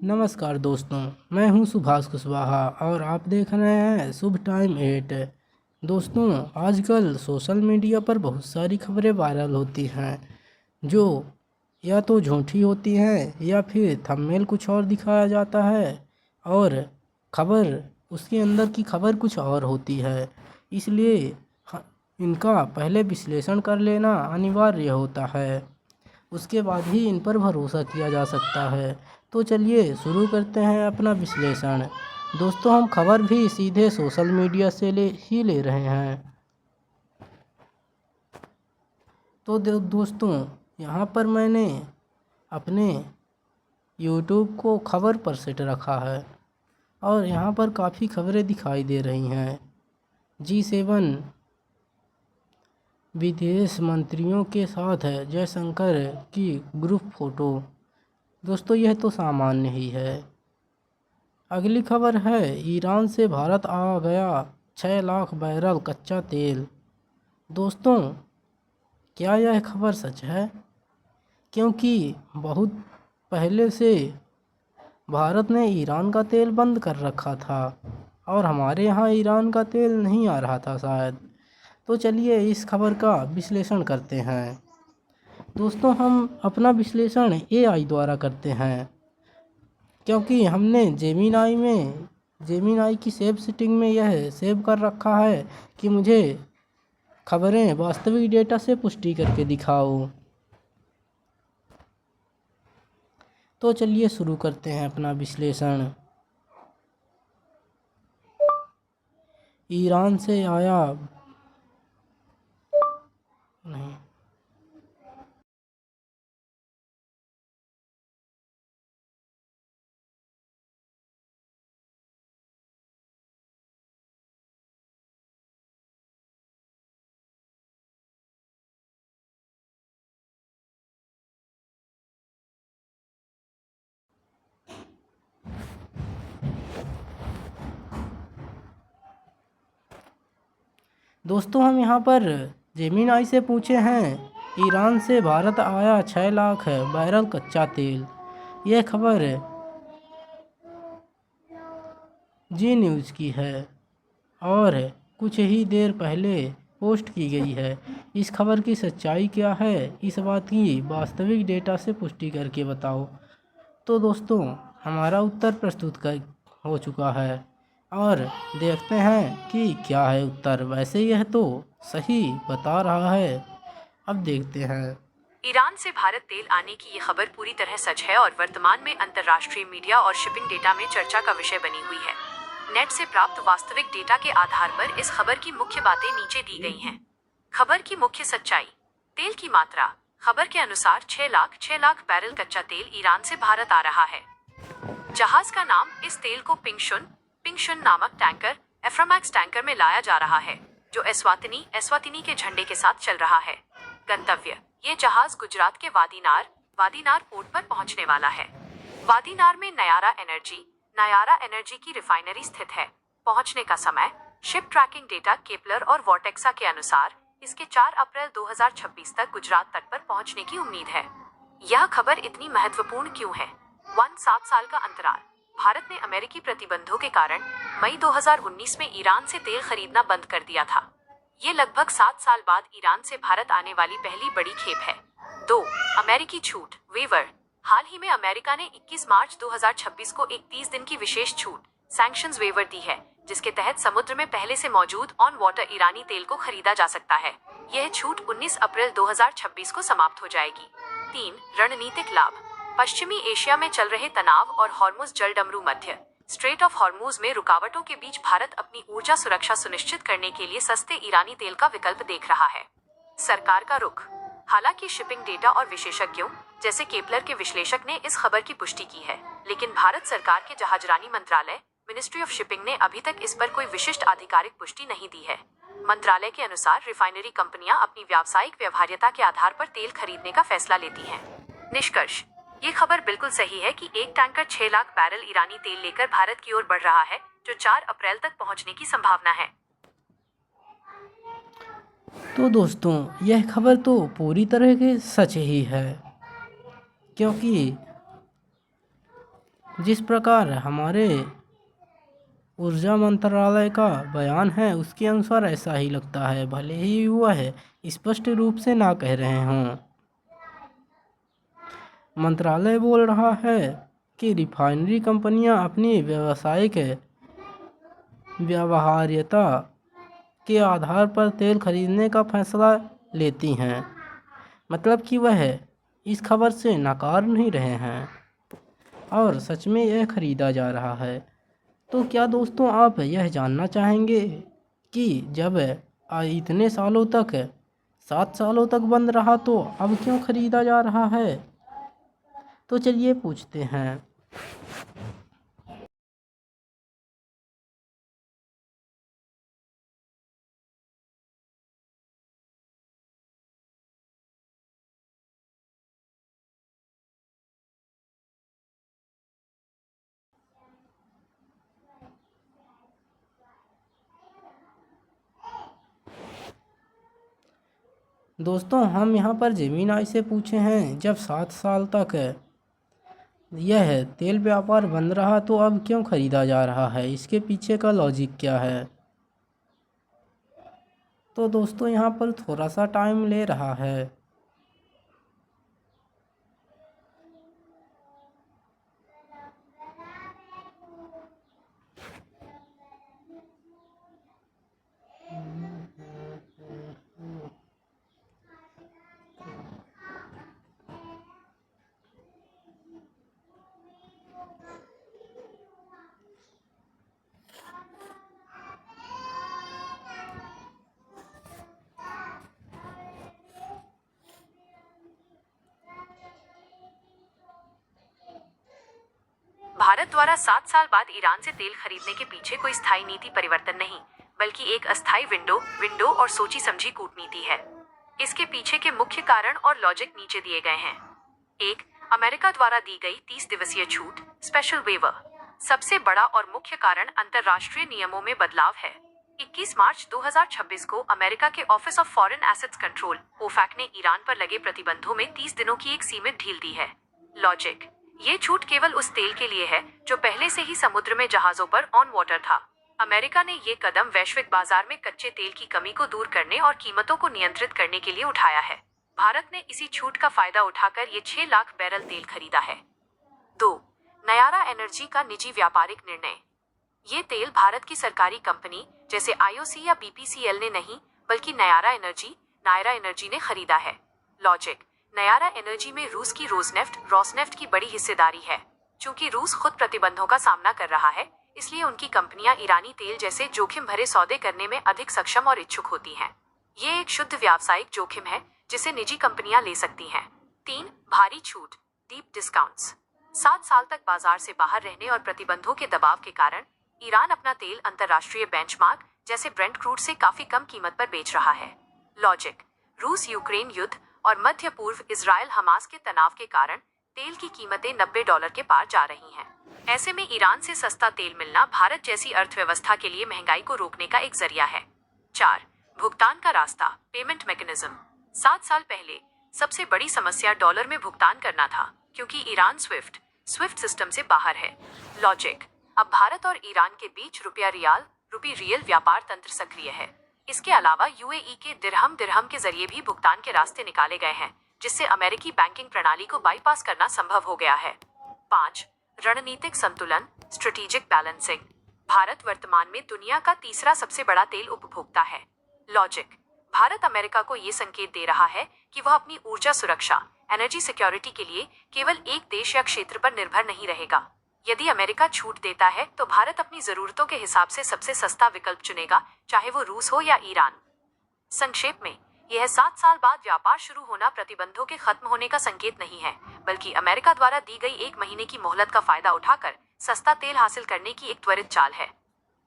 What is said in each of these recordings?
नमस्कार दोस्तों, मैं हूं सुभाष कुशवाहा और आप देख रहे हैं शुभ टाइम 8। दोस्तों, आजकल सोशल मीडिया पर बहुत सारी खबरें वायरल होती हैं जो या तो झूठी होती हैं या फिर थंबनेल कुछ और दिखाया जाता है और खबर उसके अंदर की खबर कुछ और होती है। इसलिए इनका पहले विश्लेषण कर लेना अनिवार्य होता है, उसके बाद ही इन पर भरोसा किया जा सकता है। तो चलिए शुरू करते हैं अपना विश्लेषण। दोस्तों, हम खबर भी सीधे सोशल मीडिया से ले रहे हैं। तो दोस्तों, यहाँ पर मैंने अपने YouTube को खबर पर सेट रखा है और यहाँ पर काफ़ी खबरें दिखाई दे रही हैं। G7 विदेश मंत्रियों के साथ है जयशंकर की ग्रुप फोटो। दोस्तों, यह तो सामान्य ही है। अगली खबर है, ईरान से भारत आ गया 6 लाख बैरल कच्चा तेल। दोस्तों, क्या यह खबर सच है? क्योंकि बहुत पहले से भारत ने ईरान का तेल बंद कर रखा था और हमारे यहाँ ईरान का तेल नहीं आ रहा था शायद। तो चलिए इस खबर का विश्लेषण करते हैं। दोस्तों, हम अपना विश्लेषण AI द्वारा करते हैं क्योंकि हमने जेमिनाई की सेव सेटिंग में यह सेव कर रखा है कि मुझे खबरें वास्तविक डेटा से पुष्टि करके दिखाओ। तो चलिए शुरू करते हैं अपना विश्लेषण। ईरान से आया नहीं। दोस्तों, हम यहाँ पर जेमिनाई से पूछे हैं, ईरान से भारत आया 6 लाख बैरल कच्चा तेल। यह खबर जी न्यूज़ की है और कुछ ही देर पहले पोस्ट की गई है। इस खबर की सच्चाई क्या है, इस बात की वास्तविक डेटा से पुष्टि करके बताओ। तो दोस्तों, हमारा उत्तर प्रस्तुत कर हो चुका है और देखते हैं कि क्या है उत्तर। वैसे यह तो सही बता रहा है, अब देखते हैं। ईरान से भारत तेल आने की ये खबर पूरी तरह सच है और वर्तमान में अंतर्राष्ट्रीय मीडिया और शिपिंग डेटा में चर्चा का विषय बनी हुई है। नेट से प्राप्त वास्तविक डेटा के आधार पर इस खबर की मुख्य बातें नीचे दी गई हैं। खबर की मुख्य सच्चाई। तेल की मात्रा। खबर के अनुसार 6 लाख बैरल कच्चा तेल ईरान से भारत आ रहा है। जहाज का नाम, इस तेल को पिंगशुन नामक टैंकर एफ्रामैक्स टैंकर में लाया जा रहा है, जो एस्वातिनी के झंडे के साथ चल रहा है। गंतव्य, ये जहाज गुजरात के वादीनार पोर्ट पर पहुंचने वाला है। वादीनार में नयारा एनर्जी की रिफाइनरी स्थित है। पहुंचने का समय, शिप ट्रैकिंग डेटा केपलर और वॉर्टेक्सा के अनुसार इसके 4 अप्रैल 2026 तक गुजरात तट पर पहुंचने की उम्मीद है। यह खबर इतनी महत्वपूर्ण क्यों है? 7 साल का अंतराल। भारत ने अमेरिकी प्रतिबंधों के कारण मई 2019 में ईरान से तेल खरीदना बंद कर दिया था। ये लगभग 7 साल बाद ईरान से भारत आने वाली पहली बड़ी खेप है। 2. अमेरिकी छूट वेवर। हाल ही में अमेरिका ने 21 मार्च 2026 को एक 30 दिन की विशेष छूट सैंक्शंस वेवर दी है, जिसके तहत समुद्र में पहले से मौजूद ऑन वाटर ईरानी तेल को खरीदा जा सकता है। यह छूट 19 अप्रैल 2026 को समाप्त हो जाएगी। 3. रणनीतिक लाभ। पश्चिमी एशिया में चल रहे तनाव और हॉर्मुज जलडमरू मध्य स्ट्रेट ऑफ हॉर्मुज में रुकावटों के बीच भारत अपनी ऊर्जा सुरक्षा सुनिश्चित करने के लिए सस्ते ईरानी तेल का विकल्प देख रहा है। सरकार का रुख। हालांकि शिपिंग डेटा और विशेषज्ञों जैसे केपलर के विश्लेषक ने इस खबर की पुष्टि की है, लेकिन भारत सरकार के जहाजरानी मंत्रालय मिनिस्ट्री ऑफ शिपिंग ने अभी तक इस पर कोई विशिष्ट आधिकारिक पुष्टि नहीं दी है। मंत्रालय के अनुसार रिफाइनरी कंपनियां अपनी व्यावसायिक व्यवहार्यता के आधार पर तेल खरीदने का फैसला लेती हैं। निष्कर्ष, ये खबर बिल्कुल सही है कि एक टैंकर 6 लाख बैरल ईरानी तेल लेकर भारत की ओर बढ़ रहा है, जो 4 अप्रैल तक पहुंचने की संभावना है। तो दोस्तों, यह खबर तो पूरी तरह के सच ही है, क्योंकि जिस प्रकार हमारे ऊर्जा मंत्रालय का बयान है उसके अनुसार ऐसा ही लगता है, भले ही वह स्पष्ट रूप से ना कह रहे हों। मंत्रालय बोल रहा है कि रिफाइनरी कंपनियां अपनी व्यावसायिक व्यवहार्यता के आधार पर तेल खरीदने का फैसला लेती हैं, मतलब कि वह इस खबर से नकार नहीं रहे हैं और सच में यह खरीदा जा रहा है। तो क्या दोस्तों आप यह जानना चाहेंगे कि जब इतने सालों तक 7 सालों तक बंद रहा तो अब क्यों खरीदा जा रहा है? तो चलिए पूछते हैं। दोस्तों हम यहाँ पर ज़मीन आई से पूछे हैं, जब 7 साल तक यह तेल व्यापार बंद रहा तो अब क्यों खरीदा जा रहा है, इसके पीछे का लॉजिक क्या है? तो दोस्तों यहाँ पर थोड़ा सा टाइम ले रहा है। भारत द्वारा 7 साल बाद ईरान से तेल खरीदने के पीछे कोई स्थायी नीति परिवर्तन नहीं, बल्कि एक अस्थायी विंडो और सोची समझी कूटनीति है। इसके पीछे के मुख्य कारण और लॉजिक नीचे दिए गए हैं। 1. अमेरिका द्वारा दी गई 30 दिवसीय छूट, स्पेशल वेवर। सबसे बड़ा और मुख्य कारण अंतरराष्ट्रीय नियमों में बदलाव है। 21 मार्च 2026 को अमेरिका के office of foreign assets control OFAC ने ईरान पर लगे प्रतिबंधों में 30 दिनों की एक सीमित ढील दी है। लॉजिक: ये छूट केवल उस तेल के लिए है जो पहले से ही समुद्र में जहाजों पर ऑन वाटर था। अमेरिका ने ये कदम वैश्विक बाजार में कच्चे तेल की कमी को दूर करने और कीमतों को नियंत्रित करने के लिए उठाया है। भारत ने इसी छूट का फायदा उठाकर ये 6 लाख बैरल तेल खरीदा है। 2. नयारा एनर्जी का निजी व्यापारिक निर्णय। ये तेल भारत की सरकारी कंपनी जैसे IOC या BPCL ने नहीं, बल्कि नायरा एनर्जी ने खरीदा है। लॉजिक: नयारा एनर्जी में रूस की रोसनेफ्ट की बड़ी हिस्सेदारी है। चूंकि रूस खुद प्रतिबंधों का सामना कर रहा है, इसलिए उनकी कंपनियां ईरानी तेल जैसे जोखिम भरे सौदे करने में अधिक सक्षम और इच्छुक होती हैं। ये एक शुद्ध व्यावसायिक जोखिम है जिसे निजी कंपनियां ले सकती हैं। 3. भारी छूट, डीप डिस्काउंट्स। 7 साल तक बाजार से बाहर रहने और प्रतिबंधों के दबाव के कारण ईरान अपना तेल अंतर्राष्ट्रीय बेंचमार्क जैसे ब्रेंट क्रूड से काफी कम कीमत पर बेच रहा है। लॉजिक: रूस यूक्रेन युद्ध और मध्य पूर्व इजराइल हमास के तनाव के कारण तेल की कीमतें $90 के पार जा रही हैं। ऐसे में ईरान से सस्ता तेल मिलना भारत जैसी अर्थव्यवस्था के लिए महंगाई को रोकने का एक जरिया है। 4. भुगतान का रास्ता, पेमेंट मैकेनिज्म। 7 साल पहले सबसे बड़ी समस्या डॉलर में भुगतान करना था, क्योंकि ईरान स्विफ्ट सिस्टम से बाहर है। लॉजिक: अब भारत और ईरान के बीच रुपी रियल व्यापार तंत्र सक्रिय है। इसके अलावा UAE के दिरहम के जरिए भी भुगतान के रास्ते निकाले गए हैं, जिससे अमेरिकी बैंकिंग प्रणाली को बाईपास करना संभव हो गया है। 5. रणनीतिक संतुलन, स्ट्रेटेजिक बैलेंसिंग। भारत वर्तमान में दुनिया का तीसरा सबसे बड़ा तेल उपभोक्ता है। लॉजिक: भारत अमेरिका को ये संकेत दे रहा है कि वह अपनी ऊर्जा सुरक्षा, एनर्जी सिक्योरिटी के लिए केवल एक देश या क्षेत्र पर निर्भर नहीं रहेगा। यदि अमेरिका छूट देता है तो भारत अपनी जरूरतों के हिसाब से सबसे सस्ता विकल्प चुनेगा, चाहे वो रूस हो या ईरान। संक्षेप में, यह 7 साल बाद व्यापार शुरू होना प्रतिबंधों के खत्म होने का संकेत नहीं है, बल्कि अमेरिका द्वारा दी गई 1 महीने की मोहलत का फायदा उठाकर सस्ता तेल हासिल करने की एक त्वरित चाल है।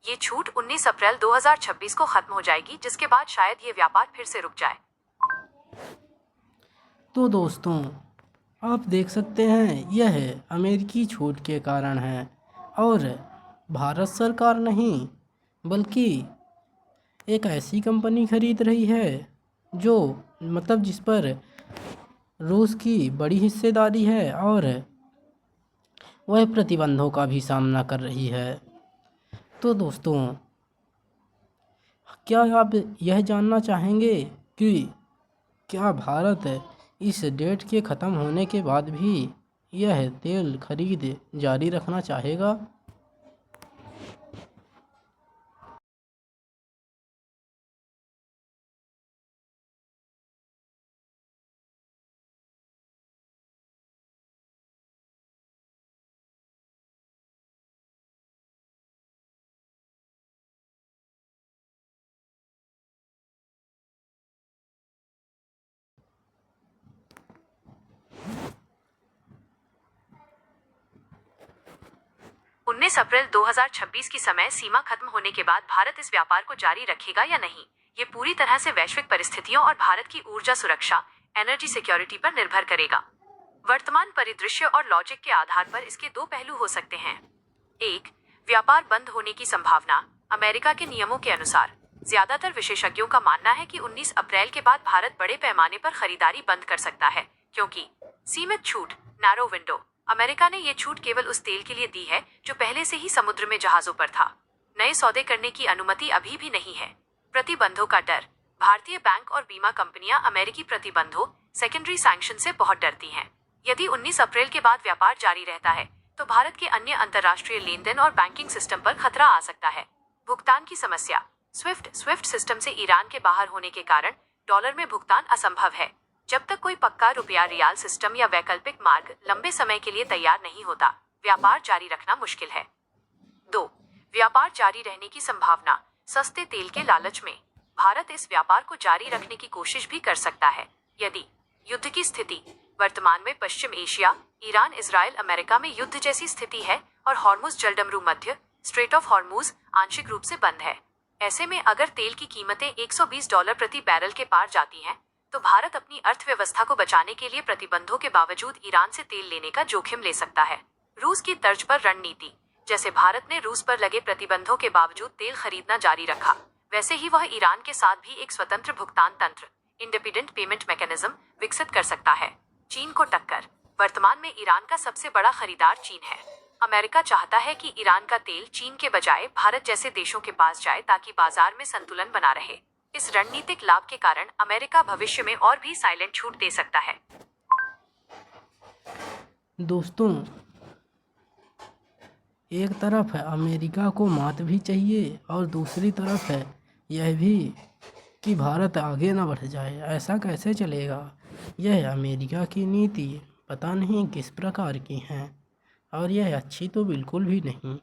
ये छूट 19 अप्रैल 2026 को खत्म हो जाएगी, जिसके बाद शायद ये व्यापार फिर से रुक जाए। तो दोस्तों आप देख सकते हैं, यह अमेरिकी छूट के कारण है और भारत सरकार नहीं, बल्कि एक ऐसी कंपनी खरीद रही है जो मतलब जिस पर रूस की बड़ी हिस्सेदारी है और वह प्रतिबंधों का भी सामना कर रही है। तो दोस्तों, क्या आप यह जानना चाहेंगे कि क्या भारत इस डेट के ख़त्म होने के बाद भी यह तेल खरीद जारी रखना चाहेगा? उन्नीस अप्रैल 2026 की समय सीमा खत्म होने के बाद भारत इस व्यापार को जारी रखेगा या नहीं, ये पूरी तरह से वैश्विक परिस्थितियों और भारत की ऊर्जा सुरक्षा एनर्जी सिक्योरिटी पर निर्भर करेगा। वर्तमान परिदृश्य और लॉजिक के आधार पर इसके दो पहलू हो सकते हैं। एक, व्यापार बंद होने की संभावना। अमेरिका के नियमों के अनुसार ज्यादातर विशेषज्ञों का मानना है कि 19 अप्रैल के बाद भारत बड़े पैमाने पर खरीदारी बंद कर सकता है, क्योंकि सीमित छूट नैरो विंडो। अमेरिका ने यह छूट केवल उस तेल के लिए दी है जो पहले से ही समुद्र में जहाजों पर था। नए सौदे करने की अनुमति अभी भी नहीं है। प्रतिबंधों का डर। भारतीय बैंक और बीमा कंपनियां अमेरिकी प्रतिबंधों सेकेंडरी सैंक्शन से बहुत डरती हैं। यदि 19 अप्रैल के बाद व्यापार जारी रहता है तो भारत के अन्य अंतर्राष्ट्रीय लेन देन और बैंकिंग सिस्टम पर खतरा आ सकता है। भुगतान की समस्या। स्विफ्ट सिस्टम से ईरान के बाहर होने के कारण डॉलर में भुगतान असंभव है। जब तक कोई पक्का रुपया रियाल सिस्टम या वैकल्पिक मार्ग लंबे समय के लिए तैयार नहीं होता, व्यापार जारी रखना मुश्किल है। 2. व्यापार जारी रहने की संभावना। सस्ते तेल के लालच में भारत इस व्यापार को जारी रखने की कोशिश भी कर सकता है यदि युद्ध की स्थिति। वर्तमान में पश्चिम एशिया, ईरान, इजराइल, अमेरिका में युद्ध जैसी स्थिति है और हॉर्मुज जलडमरू मध्य स्ट्रेट ऑफ हॉर्मुज आंशिक रूप से बंद है। ऐसे में अगर तेल की कीमतें $120 प्रति बैरल के पार जाती हैं, तो भारत अपनी अर्थव्यवस्था को बचाने के लिए प्रतिबंधों के बावजूद ईरान से तेल लेने का जोखिम ले सकता है। रूस की तर्ज पर रणनीति। जैसे भारत ने रूस पर लगे प्रतिबंधों के बावजूद तेल खरीदना जारी रखा, वैसे ही वह ईरान के साथ भी एक स्वतंत्र भुगतान तंत्र इंडिपेंडेंट पेमेंट मैकेनिज्म विकसित कर सकता है। चीन को टक्कर। वर्तमान में ईरान का सबसे बड़ा खरीदार चीन है। अमेरिका चाहता है कि ईरान का तेल चीन के बजाय भारत जैसे देशों के पास जाए ताकि बाजार में संतुलन बना रहे। इस रणनीतिक लाभ के कारण अमेरिका भविष्य में और भी साइलेंट छूट दे सकता है। दोस्तों, एक तरफ है अमेरिका को मात भी चाहिए और दूसरी तरफ है यह भी कि भारत आगे ना बढ़ जाए। ऐसा कैसे चलेगा? यह अमेरिका की नीति पता नहीं किस प्रकार की हैं और यह अच्छी तो बिल्कुल भी नहीं।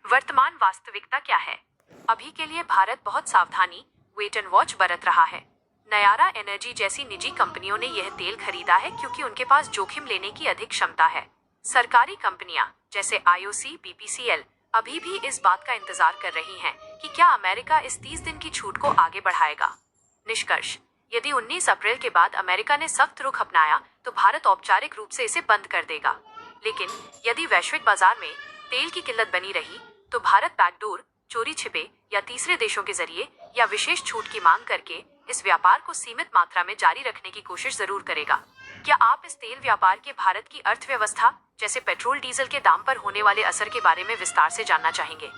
वर्तमान वास्तविकता क्या है? अभी के लिए भारत बहुत सावधानी वेट एंड वॉच बरत रहा है। नयारा एनर्जी जैसी निजी कंपनियों ने यह तेल खरीदा है क्योंकि उनके पास जोखिम लेने की अधिक क्षमता है। सरकारी कंपनियां जैसे IOC, BPCL अभी भी इस बात का इंतजार कर रही हैं कि क्या अमेरिका इस 30 दिन की छूट को आगे बढ़ाएगा। निष्कर्ष, यदि 19 अप्रैल के बाद अमेरिका ने सख्त रुख अपनाया तो भारत औपचारिक रूप से इसे बंद कर देगा। लेकिन यदि वैश्विक बाजार में तेल की किल्लत बनी रही तो भारत बैकडोर, चोरी छिपे या तीसरे देशों के जरिए या विशेष छूट की मांग करके इस व्यापार को सीमित मात्रा में जारी रखने की कोशिश जरूर करेगा। क्या आप इस तेल व्यापार के भारत की अर्थव्यवस्था जैसे पेट्रोल डीजल के दाम पर होने वाले असर के बारे में विस्तार से जानना चाहेंगे?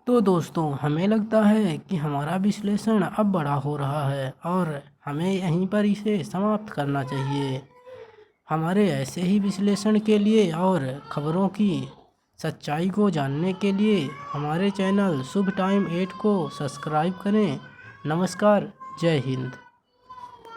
तो दोस्तों, हमें लगता है कि हमारा विश्लेषण अब बड़ा हो रहा है और हमें यहीं पर इसे समाप्त करना चाहिए। हमारे ऐसे ही विश्लेषण के लिए और खबरों की सच्चाई को जानने के लिए हमारे चैनल शुभ टाइम 8 को सब्सक्राइब करें। नमस्कार, जय हिंद।